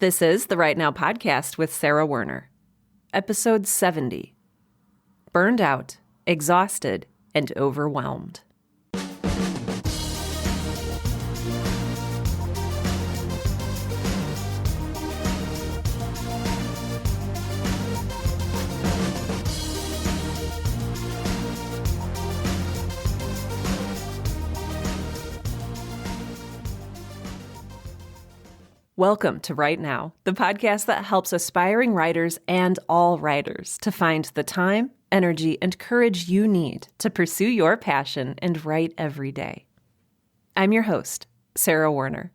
This is the Right Now podcast with Sarah Werner. Episode 70. Burned out, exhausted, and overwhelmed. Welcome to Right Now, the podcast that helps aspiring writers and all writers to find the time, energy, and courage you need to pursue your passion and write every day. I'm your host, Sarah Werner,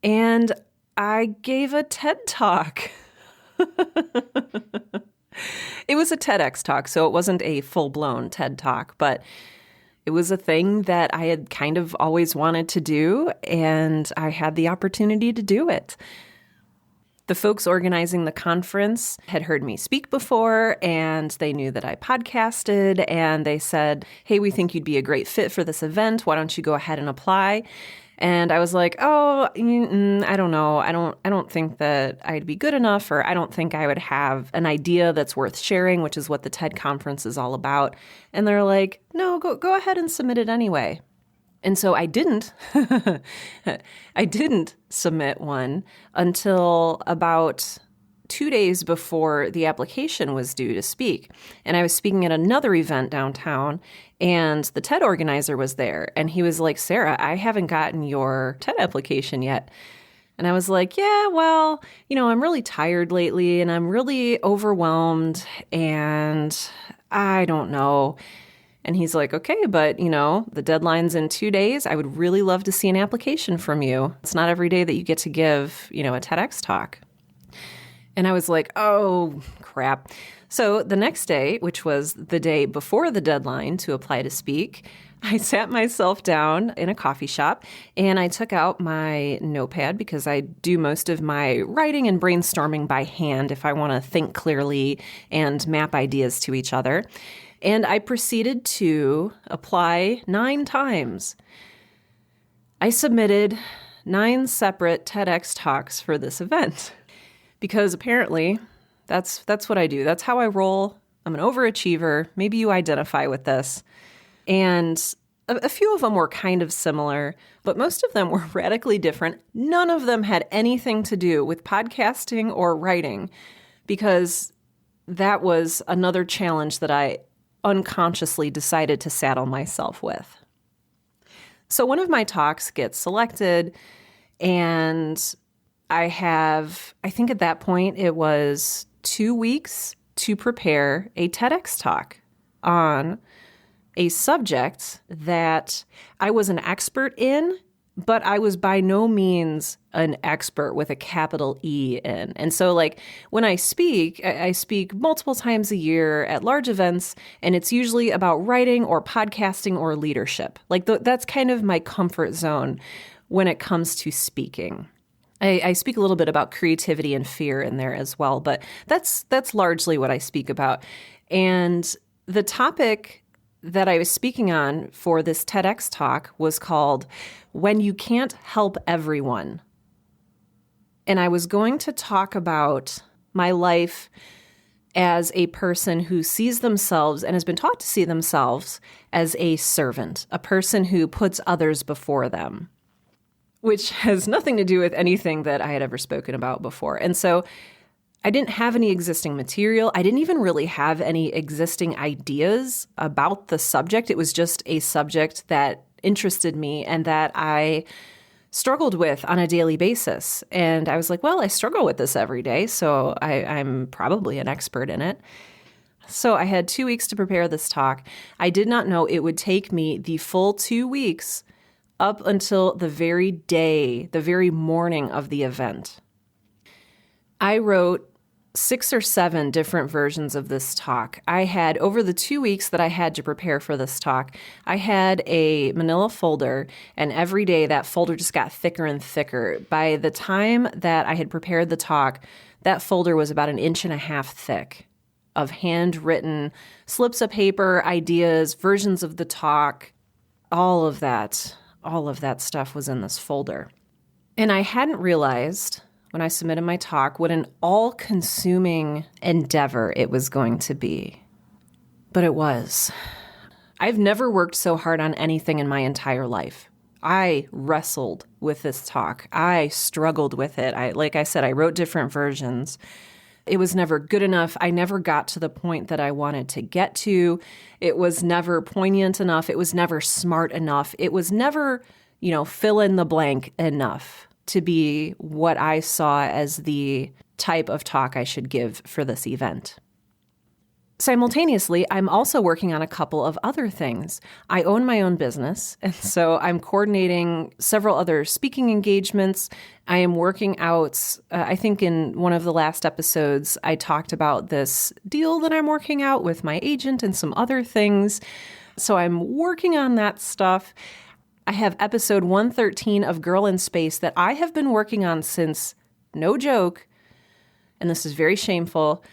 and I gave a TED Talk. It was a TEDx talk, so it wasn't a full-blown TED Talk, but it was a thing that I had kind of always wanted to do, and I had the opportunity to do it. The folks organizing the conference had heard me speak before, and they knew that I podcasted, and they said, "Hey, we think you'd be a great fit for this event. Why don't you go ahead and apply?" And I was like, I don't know. I don't think that I'd be good enough, or I don't think I would have an idea that's worth sharing, which is what the TED conference is all about. And they're like, no, go ahead and submit it anyway. And so I didn't. I didn't submit one until about 2 days before the application was due to speak. And I was speaking at another event downtown, and the TED organizer was there. And he was like, "Sarah, I haven't gotten your TED application yet." And I was like, "Yeah, well, I'm really tired lately, and I'm really overwhelmed, and I don't know." And he's like, "Okay, but, the deadline's in 2 days. I would really love to see an application from you. It's not every day that you get to give, a TEDx talk." And I was like, oh, crap. So the next day, which was the day before the deadline to apply to speak, I sat myself down in a coffee shop and I took out my notepad because I do most of my writing and brainstorming by hand if I want to think clearly and map ideas to each other. And I proceeded to apply 9 times. I submitted 9 separate TEDx talks for this event. Because apparently, that's what I do. That's how I roll. I'm an overachiever. Maybe you identify with this. And a few of them were kind of similar, but most of them were radically different. None of them had anything to do with podcasting or writing, because that was another challenge that I unconsciously decided to saddle myself with. So one of my talks gets selected, and I think at that point it was 2 weeks to prepare a TEDx talk on a subject that I was an expert in, but I was by no means an expert with a capital E in. And so when I speak multiple times a year at large events, and it's usually about writing or podcasting or leadership. That's kind of my comfort zone when it comes to speaking. I speak a little bit about creativity and fear in there as well, but that's largely what I speak about. And the topic that I was speaking on for this TEDx talk was called "When You Can't Help Everyone." And I was going to talk about my life as a person who sees themselves and has been taught to see themselves as a servant, a person who puts others before them, which has nothing to do with anything that I had ever spoken about before. And so I didn't have any existing material. I didn't even really have any existing ideas about the subject. It was just a subject that interested me and that I struggled with on a daily basis. And I was like, well, I struggle with this every day, so I'm probably an expert in it. So I had 2 weeks to prepare this talk. I did not know it would take me the full 2 weeks up until the very day, the very morning of the event. I wrote 6 or 7 different versions of this talk. I had, over the 2 weeks that I had to prepare for this talk, I had a manila folder, and every day that folder just got thicker and thicker. By the time that I had prepared the talk, that folder was about 1.5 inches thick of handwritten slips of paper, ideas, versions of the talk. All of that stuff was in this folder. And I hadn't realized when I submitted my talk what an all-consuming endeavor it was going to be. But it was. I've never worked so hard on anything in my entire life. I wrestled with this talk. I struggled with it. Like I said, I wrote different versions. It was never good enough. I never got to the point that I wanted to get to. It was never poignant enough. It was never smart enough. It was never, fill in the blank enough to be what I saw as the type of talk I should give for this event. Simultaneously, I'm also working on a couple of other things. I own my own business, and so I'm coordinating several other speaking engagements. I am working out, I think in one of the last episodes, I talked about this deal that I'm working out with my agent and some other things. So I'm working on that stuff. I have episode 113 of Girl in Space that I have been working on since, no joke, and this is very shameful,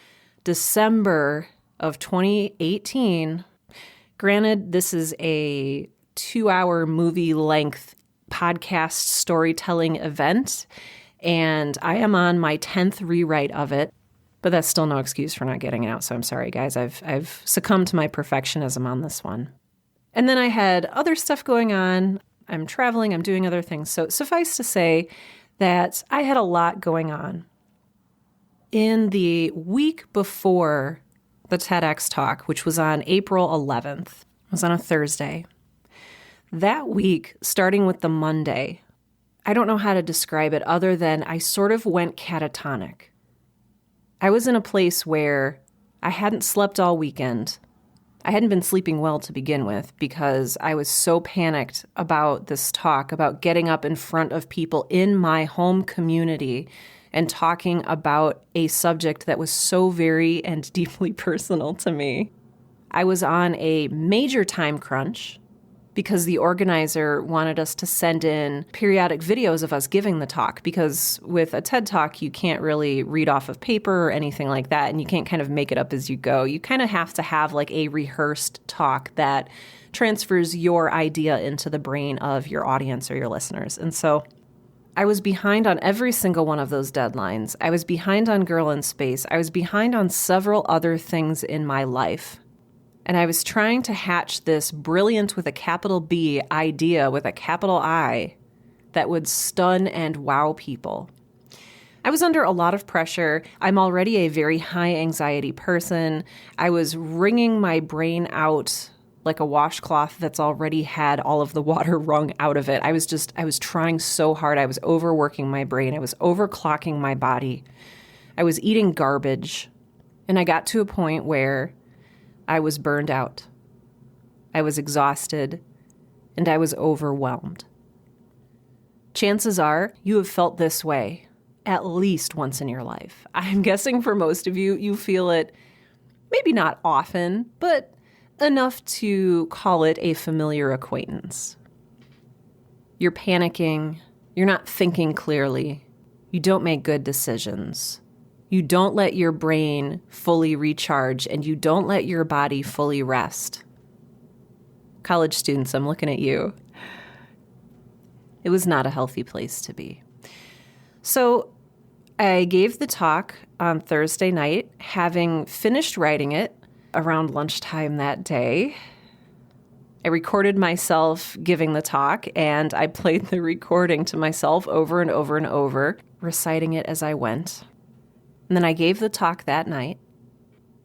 December of 2018. Granted, this is a 2-hour movie length podcast storytelling event, and I am on my 10th rewrite of it, but that's still no excuse for not getting it out. So I'm sorry, guys. I've succumbed to my perfectionism on this one. And then I had other stuff going on. I'm traveling, I'm doing other things. So suffice to say that I had a lot going on. In the week before the TEDx talk, which was on April 11th, it was on a Thursday. That week, starting with the Monday, I don't know how to describe it other than I sort of went catatonic. I was in a place where I hadn't slept all weekend. I hadn't been sleeping well to begin with because I was so panicked about this talk, about getting up in front of people in my home community and talking about a subject that was so very and deeply personal to me. I was on a major time crunch because the organizer wanted us to send in periodic videos of us giving the talk, because with a TED Talk, you can't really read off of paper or anything like that, and you can't kind of make it up as you go. You kind of have to have like a rehearsed talk that transfers your idea into the brain of your audience or your listeners. And so I was behind on every single one of those deadlines. I was behind on Girl in Space. I was behind on several other things in my life. And I was trying to hatch this brilliant with a capital B idea with a capital I that would stun and wow people. I was under a lot of pressure. I'm already a very high anxiety person. I was wringing my brain out like a washcloth that's already had all of the water wrung out of it. I was trying so hard. I was overworking my brain. I was overclocking my body. I was eating garbage. And I got to a point where I was burned out. I was exhausted, and I was overwhelmed. Chances are you have felt this way at least once in your life. I'm guessing for most of you, you feel it maybe not often, but enough to call it a familiar acquaintance. You're panicking. You're not thinking clearly. You don't make good decisions. You don't let your brain fully recharge, and you don't let your body fully rest. College students, I'm looking at you. It was not a healthy place to be. So I gave the talk on Thursday night, having finished writing it around lunchtime that day. I recorded myself giving the talk, and I played the recording to myself over and over and over, reciting it as I went. And then I gave the talk that night.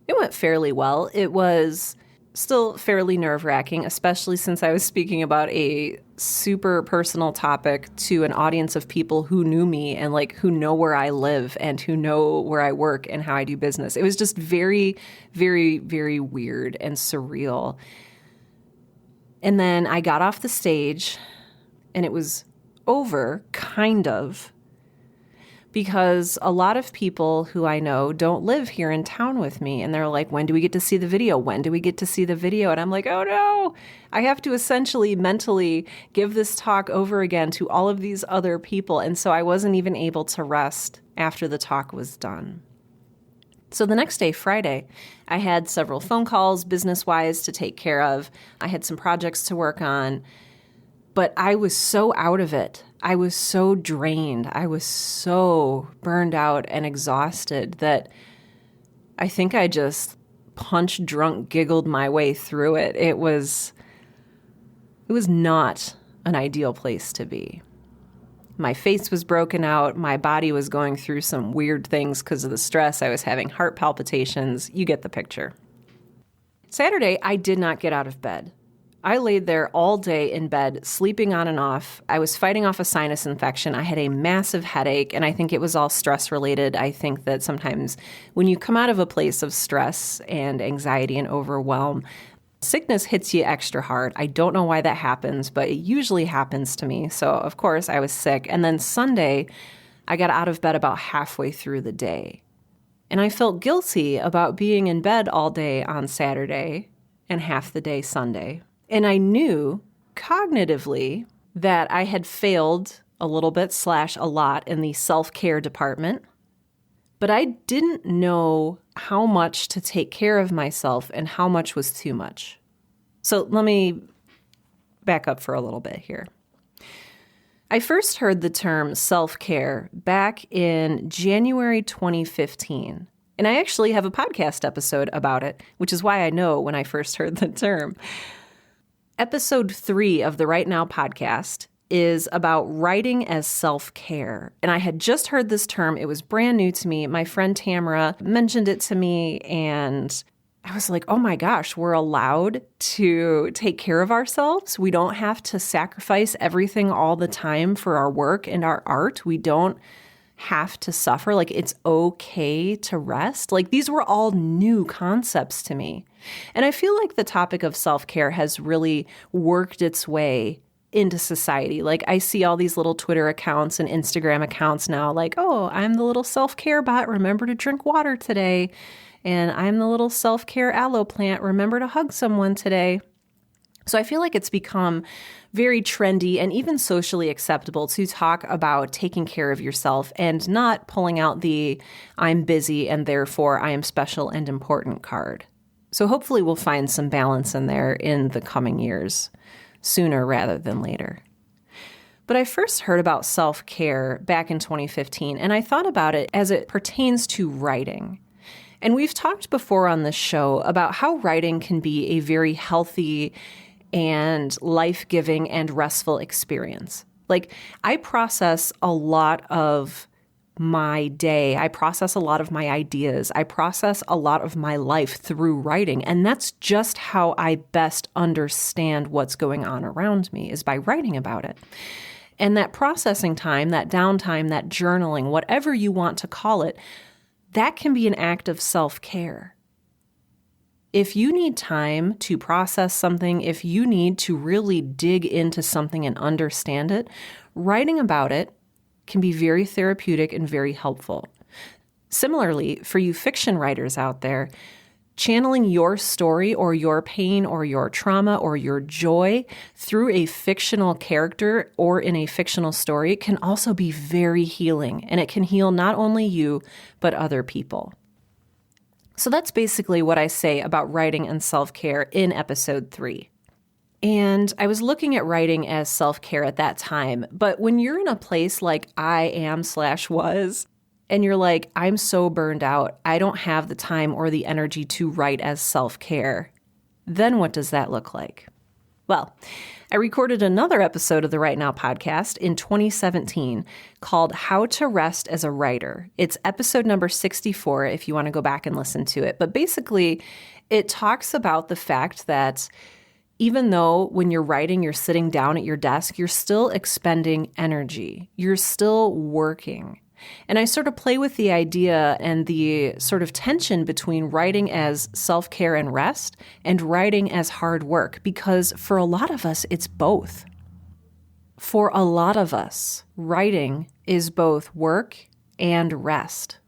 It went fairly well. It was still fairly nerve-wracking, especially since I was speaking about a super personal topic to an audience of people who knew me and who know where I live and who know where I work and how I do business. It was just very, very, very weird and surreal. And then I got off the stage and it was over, kind of, because a lot of people who I know don't live here in town with me. And they're like, when do we get to see the video? When do we get to see the video? And I'm like, oh no, I have to essentially mentally give this talk over again to all of these other people. And so I wasn't even able to rest after the talk was done. So the next day, Friday, I had several phone calls business-wise to take care of. I had some projects to work on. But I was so out of it. I was so drained. I was so burned out and exhausted that I think I just punch drunk giggled my way through it. It was not an ideal place to be. My face was broken out. My body was going through some weird things because of the stress. I was having heart palpitations. You get the picture. Saturday, I did not get out of bed. I laid there all day in bed, sleeping on and off. I was fighting off a sinus infection. I had a massive headache, and I think it was all stress-related. I think that sometimes when you come out of a place of stress and anxiety and overwhelm, sickness hits you extra hard. I don't know why that happens, but it usually happens to me. So, of course, I was sick. And then Sunday, I got out of bed about halfway through the day. And I felt guilty about being in bed all day on Saturday and half the day Sunday. And I knew cognitively that I had failed a little bit / a lot in the self-care department, but I didn't know how much to take care of myself and how much was too much. So let me back up for a little bit here. I first heard the term self-care back in January 2015. And I actually have a podcast episode about it, which is why I know when I first heard the term. Episode 3 of the Right Now podcast is about writing as self-care. And I had just heard this term. It was brand new to me. My friend Tamara mentioned it to me, and I was like, oh my gosh, we're allowed to take care of ourselves. We don't have to sacrifice everything all the time for our work and our art. We don't have to suffer. Like, it's okay to rest. Like, these were all new concepts to me. And I feel like the topic of self-care has really worked its way into society. Like, I see all these little Twitter accounts and Instagram accounts now, like, oh, I'm the little self-care bot. Remember to drink water today. And I'm the little self-care aloe plant. Remember to hug someone today. So I feel like it's become very trendy and even socially acceptable to talk about taking care of yourself and not pulling out the I'm busy and therefore I am special and important card. So hopefully we'll find some balance in there in the coming years, sooner rather than later. But I first heard about self-care back in 2015, and I thought about it as it pertains to writing. And we've talked before on this show about how writing can be a very healthy and life-giving and restful experience. Like, I process a lot of my day. I process a lot of my ideas. I process a lot of my life through writing. And that's just how I best understand what's going on around me, is by writing about it. And that processing time, that downtime, that journaling, whatever you want to call it, that can be an act of self-care. If you need time to process something, if you need to really dig into something and understand it, writing about it can be very therapeutic and very helpful. Similarly, for you fiction writers out there, channeling your story or your pain or your trauma or your joy through a fictional character or in a fictional story can also be very healing, and it can heal not only you, but other people. So that's basically what I say about writing and self-care in episode 3. And I was looking at writing as self-care at that time. But when you're in a place like I am / was, and you're like, I'm so burned out, I don't have the time or the energy to write as self-care, then what does that look like? Well, I recorded another episode of the Right Now podcast in 2017 called How to Rest as a Writer. It's episode number 64 if you want to go back and listen to it. But basically, it talks about the fact that even though when you're writing, you're sitting down at your desk, you're still expending energy. You're still working. And I sort of play with the idea and the sort of tension between writing as self-care and rest and writing as hard work, because for a lot of us, it's both. For a lot of us, writing is both work and rest.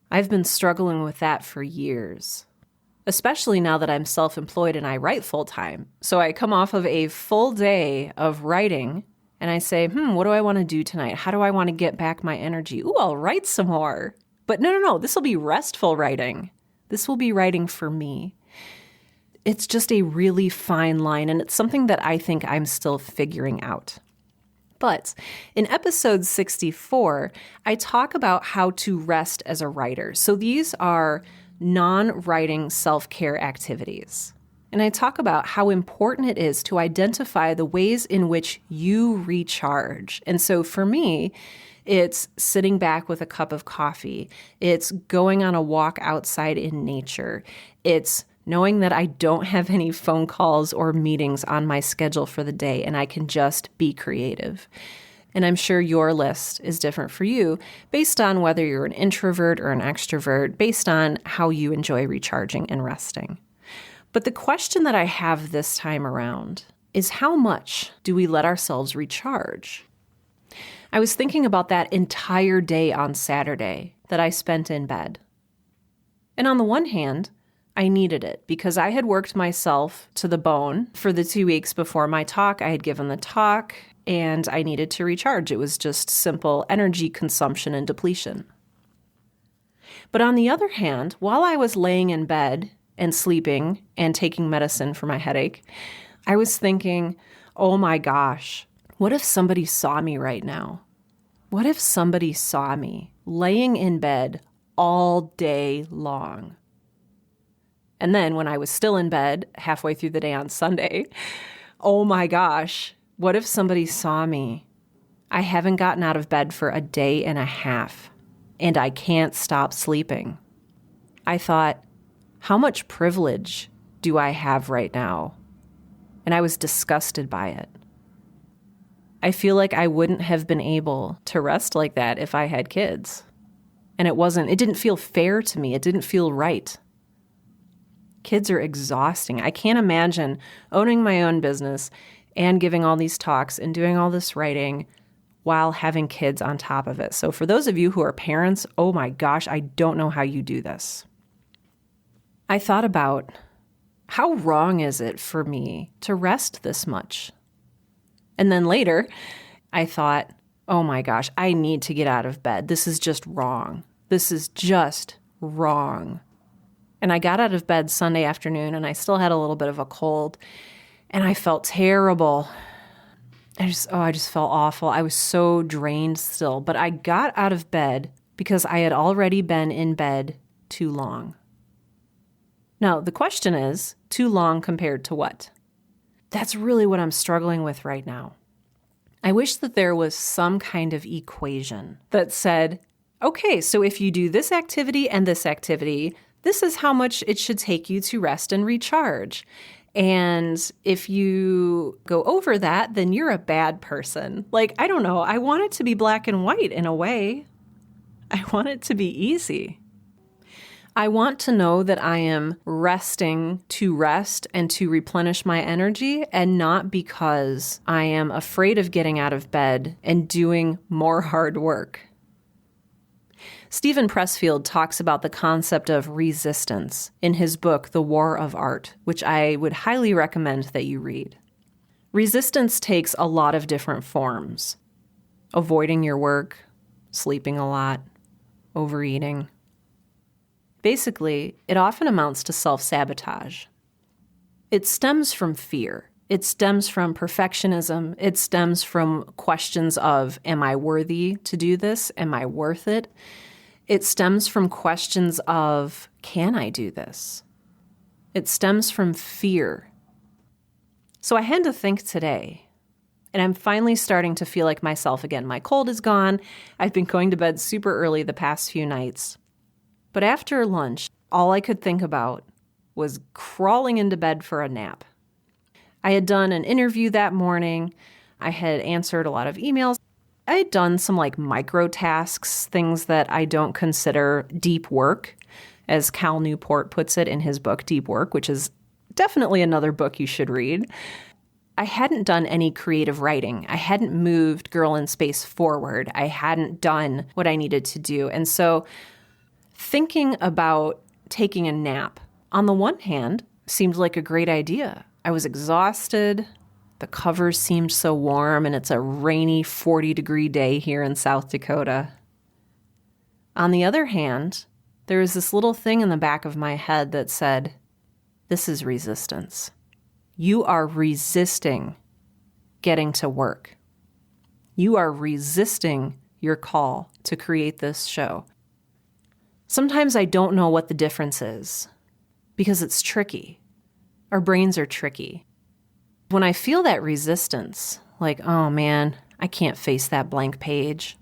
I've been struggling with that for years, especially now that I'm self-employed and I write full-time. So I come off of a full day of writing and I say, what do I want to do tonight? How do I want to get back my energy? Ooh, I'll write some more. But no. This will be restful writing. This will be writing for me. It's just a really fine line, and it's something that I think I'm still figuring out. But in episode 64, I talk about how to rest as a writer. So these are non-writing self-care activities. And I talk about how important it is to identify the ways in which you recharge. And so for me, it's sitting back with a cup of coffee. It's going on a walk outside in nature. It's knowing that I don't have any phone calls or meetings on my schedule for the day and I can just be creative. And I'm sure your list is different for you based on whether you're an introvert or an extrovert, based on how you enjoy recharging and resting. But the question that I have this time around is, how much do we let ourselves recharge? I was thinking about that entire day on Saturday that I spent in bed. And on the one hand, I needed it because I had worked myself to the bone for the 2 weeks before my talk. I had given the talk and I needed to recharge. It was just simple energy consumption and depletion. But on the other hand, while I was laying in bed and sleeping and taking medicine for my headache, I was thinking, oh my gosh, what if somebody saw me right now? What if somebody saw me laying in bed all day long? And then when I was still in bed halfway through the day on Sunday, oh my gosh, what if somebody saw me? I haven't gotten out of bed for a day and a half, and I can't stop sleeping. I thought, how much privilege do I have right now? And I was disgusted by it. I feel like I wouldn't have been able to rest like that if I had kids. And it didn't feel fair to me. It didn't feel right. Kids are exhausting. I can't imagine owning my own business and giving all these talks and doing all this writing while having kids on top of it. So for those of you who are parents, oh my gosh, I don't know how you do this. I thought about, how wrong is it for me to rest this much? And then later, I thought, oh my gosh, I need to get out of bed. This is just wrong. This is just wrong. And I got out of bed Sunday afternoon and I still had a little bit of a cold and I felt terrible. I just felt awful. I was so drained still, but I got out of bed because I had already been in bed too long. Now, the question is, too long compared to what? That's really what I'm struggling with right now. I wish that there was some kind of equation that said, okay, so if you do this activity and this activity, this is how much it should take you to rest and recharge. And if you go over that, then you're a bad person. Like, I don't know. I want it to be black and white in a way. I want it to be easy. I want to know that I am resting to rest and to replenish my energy, and not because I am afraid of getting out of bed and doing more hard work. Stephen Pressfield talks about the concept of resistance in his book, The War of Art, which I would highly recommend that you read. Resistance takes a lot of different forms. Avoiding your work, sleeping a lot, overeating. Basically, it often amounts to self-sabotage. It stems from fear. It stems from perfectionism. It stems from questions of, am I worthy to do this? Am I worth it? It stems from questions of, can I do this? It stems from fear. So I had to think today, and I'm finally starting to feel like myself again. My cold is gone. I've been going to bed super early the past few nights. But after lunch, all I could think about was crawling into bed for a nap. I had done an interview that morning. I had answered a lot of emails. I had done some micro tasks, things that I don't consider deep work, as Cal Newport puts it in his book, Deep Work, which is definitely another book you should read. I hadn't done any creative writing. I hadn't moved Girl in Space forward. I hadn't done what I needed to do. And so thinking about taking a nap, on the one hand, seemed like a great idea. I was exhausted. The covers seemed so warm, and it's a rainy 40-degree day here in South Dakota. On the other hand, there was this little thing in the back of my head that said, This is resistance. You are resisting getting to work. You are resisting your call to create this show. Sometimes I don't know what the difference is because it's tricky. Our brains are tricky. When I feel that resistance, like, oh man, I can't face that blank page,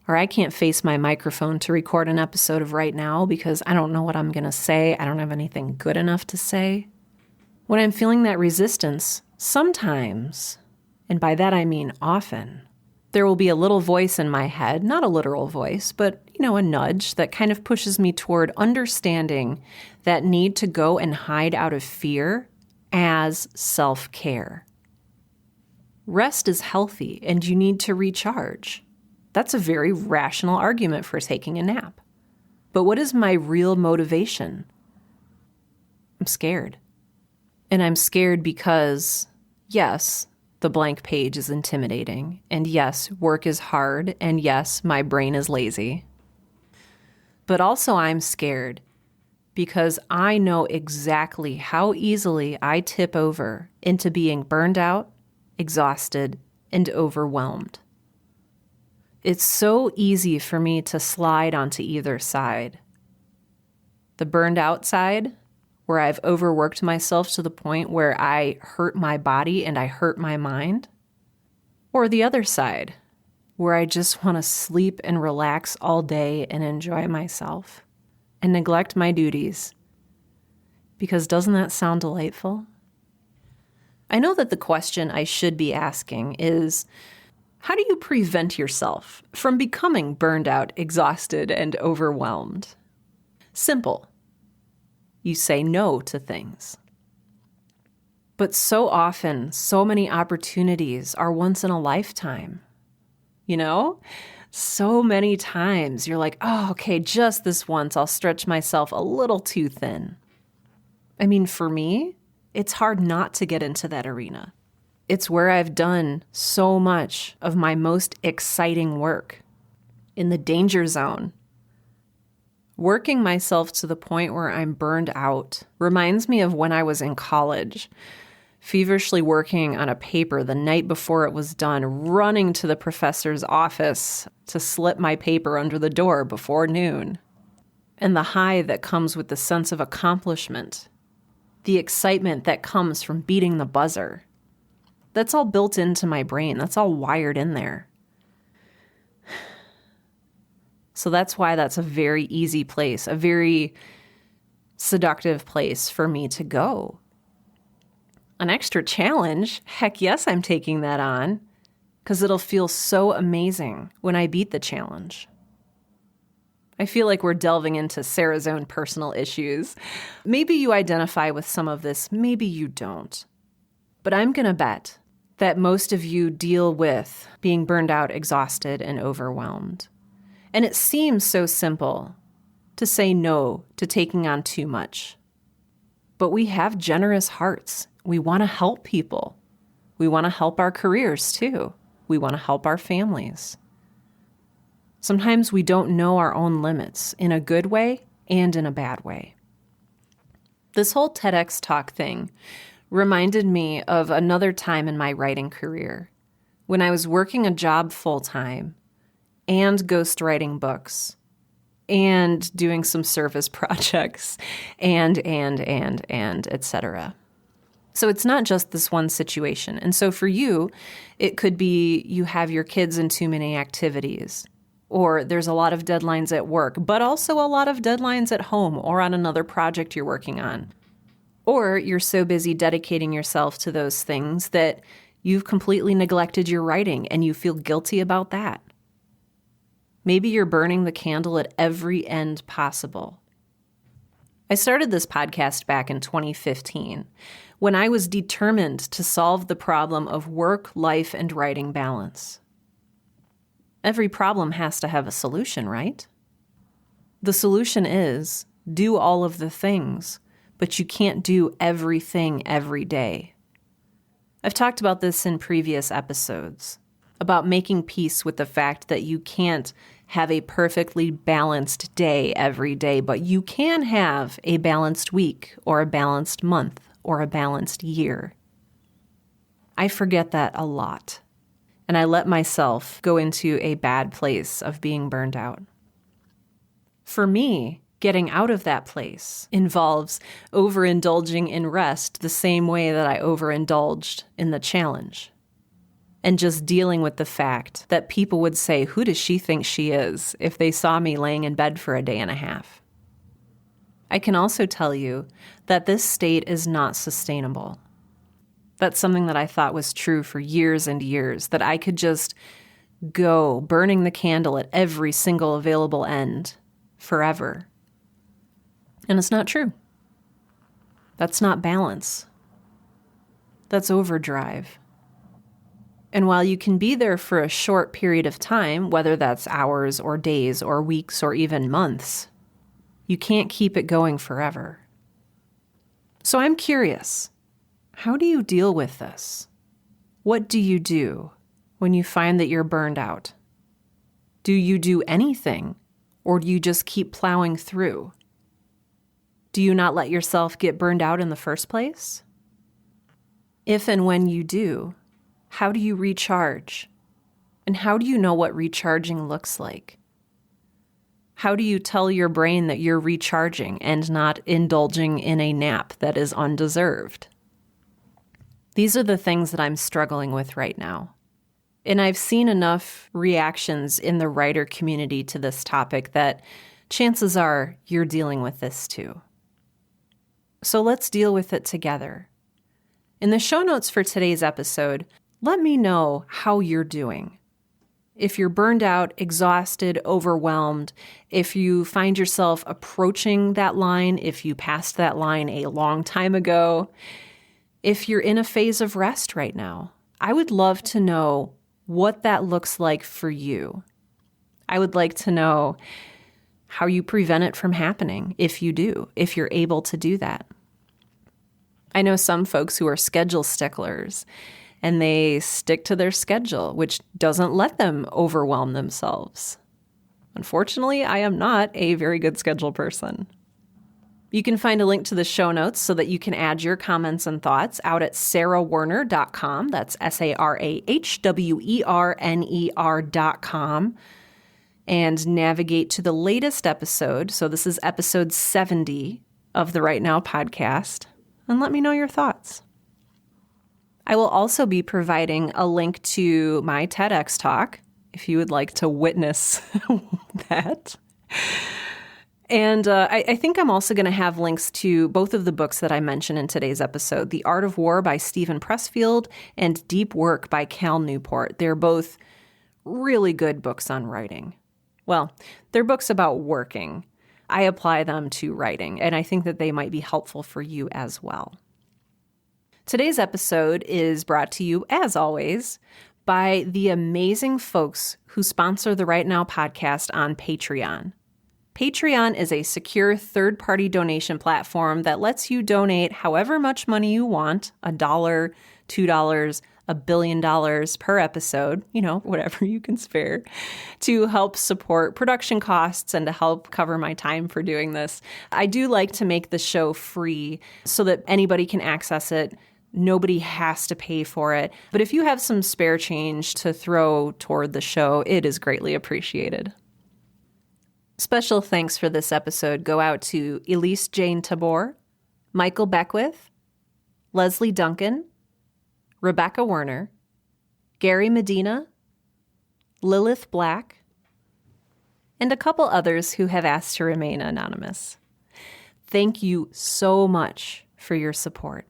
or I can't face my microphone to record an episode of right now because I don't know what I'm going to say. I don't have anything good enough to say. When I'm feeling that resistance, sometimes, and by that I mean often, there will be a little voice in my head, not a literal voice, but, a nudge that kind of pushes me toward understanding that need to go and hide out of fear as self-care. Rest is healthy and you need to recharge. That's a very rational argument for taking a nap. But what is my real motivation? I'm scared. And I'm scared because, yes, the blank page is intimidating. And yes, work is hard. And yes, my brain is lazy. But also I'm scared because I know exactly how easily I tip over into being burned out, exhausted, and overwhelmed. It's so easy for me to slide onto either side. The burned out side, where I've overworked myself to the point where I hurt my body and I hurt my mind. Or the other side, where I just want to sleep and relax all day and enjoy myself and neglect my duties. Because doesn't that sound delightful? I know that the question I should be asking is, how do you prevent yourself from becoming burned out, exhausted, and overwhelmed? Simple. You say no to things. But so often, so many opportunities are once in a lifetime. So many times you're like, oh, okay, just this once, I'll stretch myself a little too thin. I mean, for me, it's hard not to get into that arena. It's where I've done so much of my most exciting work, in the danger zone. Working myself to the point where I'm burned out reminds me of when I was in college, feverishly working on a paper the night before it was done, running to the professor's office to slip my paper under the door before noon. And the high that comes with the sense of accomplishment, the excitement that comes from beating the buzzer. That's all built into my brain. That's all wired in there. So that's why that's a very easy place, a very seductive place for me to go. An extra challenge, heck yes, I'm taking that on, because it'll feel so amazing when I beat the challenge. I feel like we're delving into Sarah's own personal issues. Maybe you identify with some of this, maybe you don't. But I'm going to bet that most of you deal with being burned out, exhausted, and overwhelmed. And it seems so simple to say no to taking on too much. But we have generous hearts. We want to help people. We want to help our careers too. We want to help our families. Sometimes we don't know our own limits in a good way and in a bad way. This whole TEDx talk thing reminded me of another time in my writing career when I was working a job full-time and ghostwriting books and doing some service projects and etc. So it's not just this one situation. And so for you, it could be you have your kids in too many activities, or there's a lot of deadlines at work, but also a lot of deadlines at home or on another project you're working on. Or you're so busy dedicating yourself to those things that you've completely neglected your writing and you feel guilty about that. Maybe you're burning the candle at every end possible. I started this podcast back in 2015 when I was determined to solve the problem of work, life, and writing balance. Every problem has to have a solution, right? The solution is do all of the things, but you can't do everything every day. I've talked about this in previous episodes, about making peace with the fact that you can't have a perfectly balanced day every day, but you can have a balanced week or a balanced month or a balanced year. I forget that a lot, and I let myself go into a bad place of being burned out. For me, getting out of that place involves overindulging in rest the same way that I overindulged in the challenge. And just dealing with the fact that people would say, "Who does she think she is?" if they saw me laying in bed for a day and a half. I can also tell you that this state is not sustainable. That's something that I thought was true for years and years, that I could just go burning the candle at every single available end forever. And it's not true. That's not balance. That's overdrive. And while you can be there for a short period of time, whether that's hours or days or weeks or even months, you can't keep it going forever. So I'm curious, how do you deal with this? What do you do when you find that you're burned out? Do you do anything, or do you just keep plowing through? Do you not let yourself get burned out in the first place? If and when you do, how do you recharge? And how do you know what recharging looks like? How do you tell your brain that you're recharging and not indulging in a nap that is undeserved? These are the things that I'm struggling with right now. And I've seen enough reactions in the writer community to this topic that chances are you're dealing with this too. So let's deal with it together. In the show notes for today's episode, let me know how you're doing. If you're burned out, exhausted, overwhelmed, if you find yourself approaching that line, if you passed that line a long time ago, if you're in a phase of rest right now, I would love to know what that looks like for you. I would like to know how you prevent it from happening if you do, if you're able to do that. I know some folks who are schedule sticklers, and they stick to their schedule, which doesn't let them overwhelm themselves. Unfortunately, I am not a very good schedule person. You can find a link to the show notes so that you can add your comments and thoughts out at sarahwerner.com. That's SARAHWERNER.com. And navigate to the latest episode. So this is episode 70 of the Right Now podcast. And let me know your thoughts. I will also be providing a link to my TEDx talk if you would like to witness that. And I think I'm also going to have links to both of the books that I mentioned in today's episode, The Art of War by Stephen Pressfield and Deep Work by Cal Newport. They're both really good books on writing. Well, they're books about working. I apply them to writing, and I think that they might be helpful for you as well. Today's episode is brought to you, as always, by the amazing folks who sponsor the Right Now podcast on Patreon. Patreon is a secure third-party donation platform that lets you donate however much money you want, $1, $2, $1 billion per episode, whatever you can spare, to help support production costs and to help cover my time for doing this. I do like to make the show free so that anybody can access it. Nobody has to pay for it. But if you have some spare change to throw toward the show, it is greatly appreciated. Special thanks for this episode go out to Elise Jane Tabor, Michael Beckwith, Leslie Duncan, Rebecca Werner, Gary Medina, Lilith Black, and a couple others who have asked to remain anonymous. Thank you so much for your support.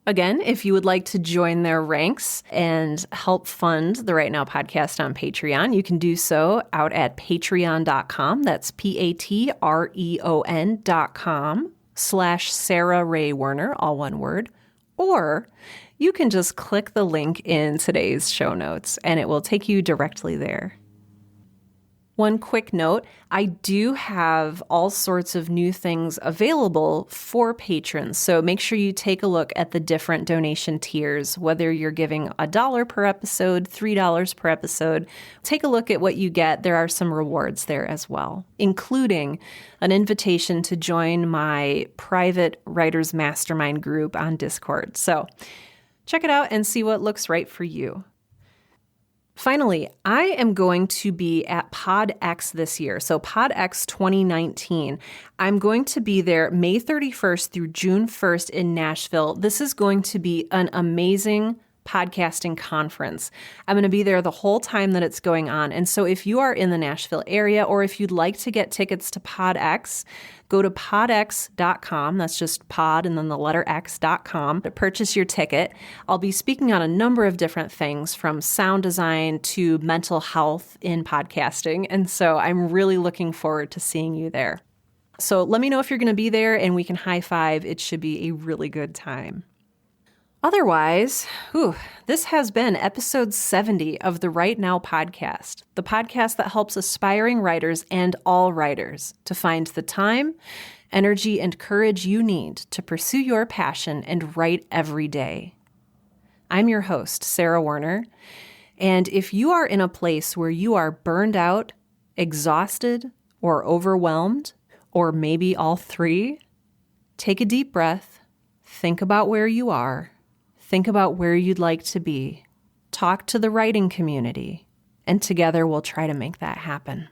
Again, if you would like to join their ranks and help fund the Right Now podcast on Patreon, you can do so out at patreon.com. That's patreon.com/Sarah Ray Werner, all one word. Or you can just click the link in today's show notes and it will take you directly there. One quick note, I do have all sorts of new things available for patrons. So make sure you take a look at the different donation tiers, whether you're giving $1 per episode, $3 per episode. Take a look at what you get. There are some rewards there as well, including an invitation to join my private writers mastermind group on Discord. So check it out and see what looks right for you. Finally, I am going to be at PodX this year, so PodX 2019. I'm going to be there May 31st through June 1st in Nashville. This is going to be an amazing podcasting conference. I'm going to be there the whole time that it's going on. And so if you are in the Nashville area, or if you'd like to get tickets to PodX, go to podx.com. That's just pod and then the letter x.com to purchase your ticket. I'll be speaking on a number of different things, from sound design to mental health in podcasting. And so I'm really looking forward to seeing you there. So let me know if you're going to be there and we can high five. It should be a really good time. Otherwise, this has been episode 70 of the Right Now podcast, the podcast that helps aspiring writers and all writers to find the time, energy, and courage you need to pursue your passion and write every day. I'm your host, Sarah Warner, and if you are in a place where you are burned out, exhausted, or overwhelmed, or maybe all three, take a deep breath, think about where you are. Think about where you'd like to be. Talk to the writing community, and together we'll try to make that happen.